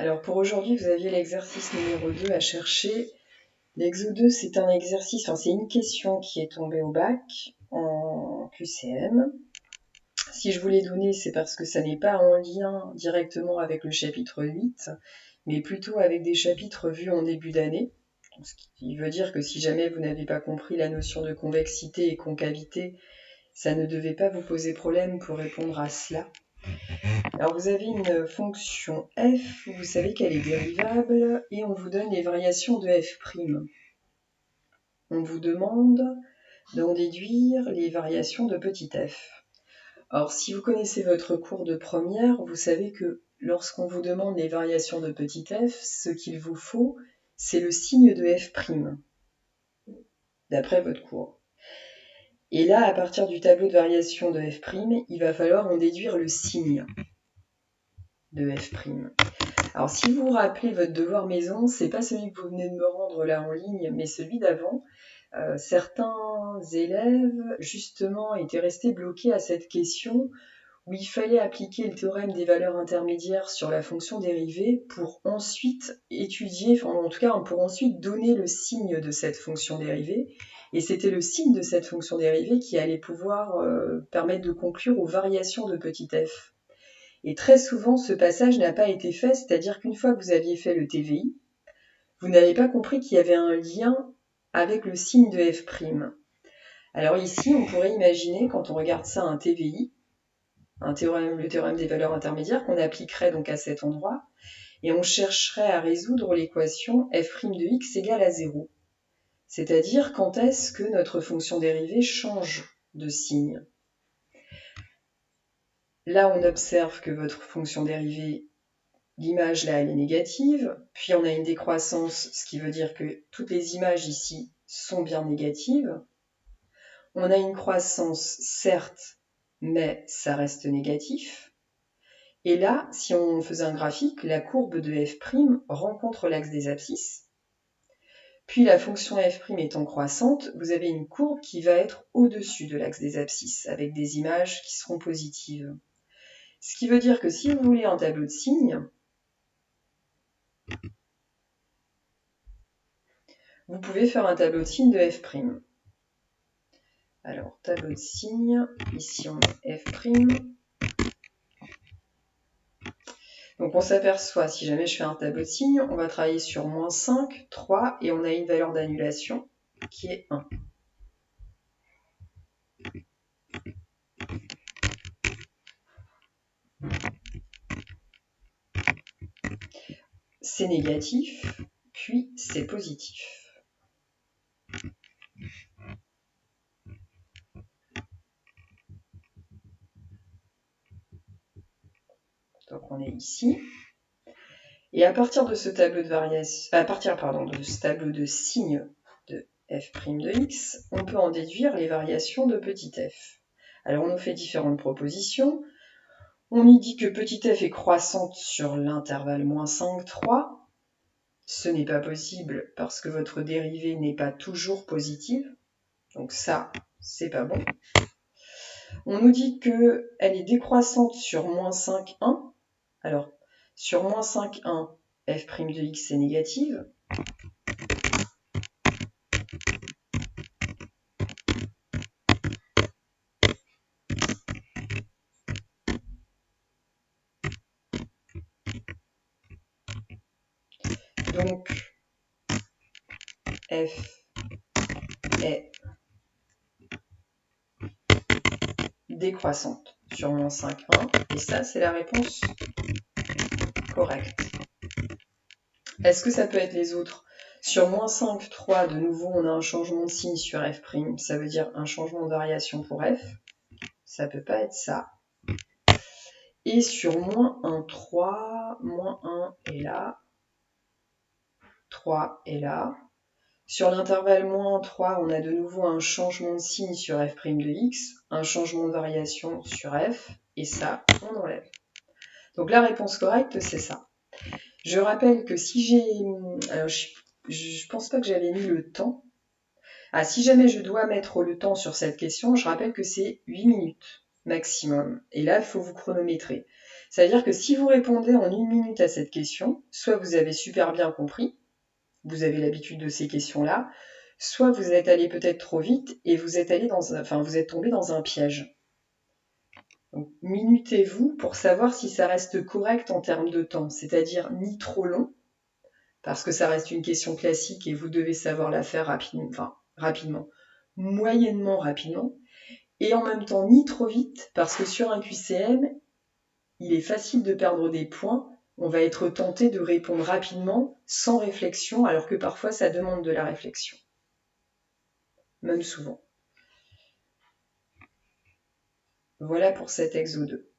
Alors pour aujourd'hui, vous aviez l'exercice numéro 2 à chercher. L'exo 2, c'est un exercice, c'est une question qui est tombée au bac en QCM. Si je vous l'ai donné, c'est parce que ça n'est pas en lien directement avec le chapitre 8, mais plutôt avec des chapitres vus en début d'année. Ce qui veut dire que si jamais vous n'avez pas compris la notion de convexité et concavité, ça ne devait pas vous poser problème pour répondre à cela. Alors vous avez une fonction f, vous savez qu'elle est dérivable, et on vous donne les variations de f'. On vous demande d'en déduire les variations de petit f. Alors si vous connaissez votre cours de première, vous savez que lorsqu'on vous demande les variations de petit f, ce qu'il vous faut, c'est le signe de f', d'après votre cours. Et là, à partir du tableau de variation de f', il va falloir en déduire le signe de f'. Alors si vous vous rappelez votre devoir maison, c'est pas celui que vous venez de me rendre là en ligne, mais celui d'avant. Certains élèves, justement, étaient restés bloqués à cette question où il fallait appliquer le théorème des valeurs intermédiaires sur la fonction dérivée pour ensuite étudier, en tout cas pour ensuite donner le signe de cette fonction dérivée. Et c'était le signe de cette fonction dérivée qui allait pouvoir permettre de conclure aux variations de petit f. Et très souvent, ce passage n'a pas été fait, c'est-à-dire qu'une fois que vous aviez fait le TVI, vous n'avez pas compris qu'il y avait un lien avec le signe de f'. Alors ici, on pourrait imaginer, quand on regarde ça, un TVI, le théorème des valeurs intermédiaires, qu'on appliquerait donc à cet endroit, et on chercherait à résoudre l'équation f' de x égale à 0. C'est-à-dire quand est-ce que notre fonction dérivée change de signe. Là, on observe que votre fonction dérivée, l'image là, elle est négative, puis on a une décroissance, ce qui veut dire que toutes les images ici sont bien négatives. On a une croissance, certes, mais ça reste négatif. Et là, si on faisait un graphique, la courbe de f' rencontre l'axe des abscisses. Puis la fonction f' étant croissante, vous avez une courbe qui va être au-dessus de l'axe des abscisses, avec des images qui seront positives. Ce qui veut dire que si vous voulez un tableau de signes, vous pouvez faire un tableau de signes de f'. Alors, tableau de signes, ici on met f'. Donc on s'aperçoit, si jamais je fais un tableau de signes, on va travailler sur -5, 3, et on a une valeur d'annulation qui est 1. C'est négatif, puis c'est positif. Donc on est ici. Et à partir de ce tableau de variation, de ce tableau de signes de f' de x, on peut en déduire les variations de petit f. Alors on nous fait différentes propositions. On y dit que petit f est croissante sur l'intervalle -5, 3. Ce n'est pas possible parce que votre dérivée n'est pas toujours positive. Donc ça, c'est pas bon. On nous dit qu'elle est décroissante sur -5, 1. Alors, sur -5, 1, f' de x est négative. Donc, f est décroissante sur -5, 1. Et ça, c'est la réponse correcte. Est-ce que ça peut être les autres? Sur -5, 3, de nouveau, on a un changement de signe sur f'. Ça veut dire un changement de variation pour f. Ça peut pas être ça. Et sur -1, 3, -1 est là. 3 est là. Sur l'intervalle -3, on a de nouveau un changement de signe sur f' de x, un changement de variation sur f, et ça, on enlève. Donc la réponse correcte, c'est ça. Je rappelle que si j'ai... Alors, je pense pas que j'avais mis le temps. Si jamais je dois mettre le temps sur cette question, je rappelle que c'est 8 minutes. maximum. Et là, il faut vous chronométrer. C'est-à-dire que si vous répondez en 1 minute à cette question, soit vous avez super bien compris, vous avez l'habitude de ces questions-là, soit vous êtes allé peut-être trop vite et vous êtes tombé dans un piège. Donc, minutez-vous pour savoir si ça reste correct en termes de temps, c'est-à-dire ni trop long, parce que ça reste une question classique et vous devez savoir la faire rapidement, moyennement rapidement, et en même temps ni trop vite, parce que sur un QCM, il est facile de perdre des points, on va être tenté de répondre rapidement, sans réflexion, alors que parfois ça demande de la réflexion. Même souvent. Voilà pour cet exo 2.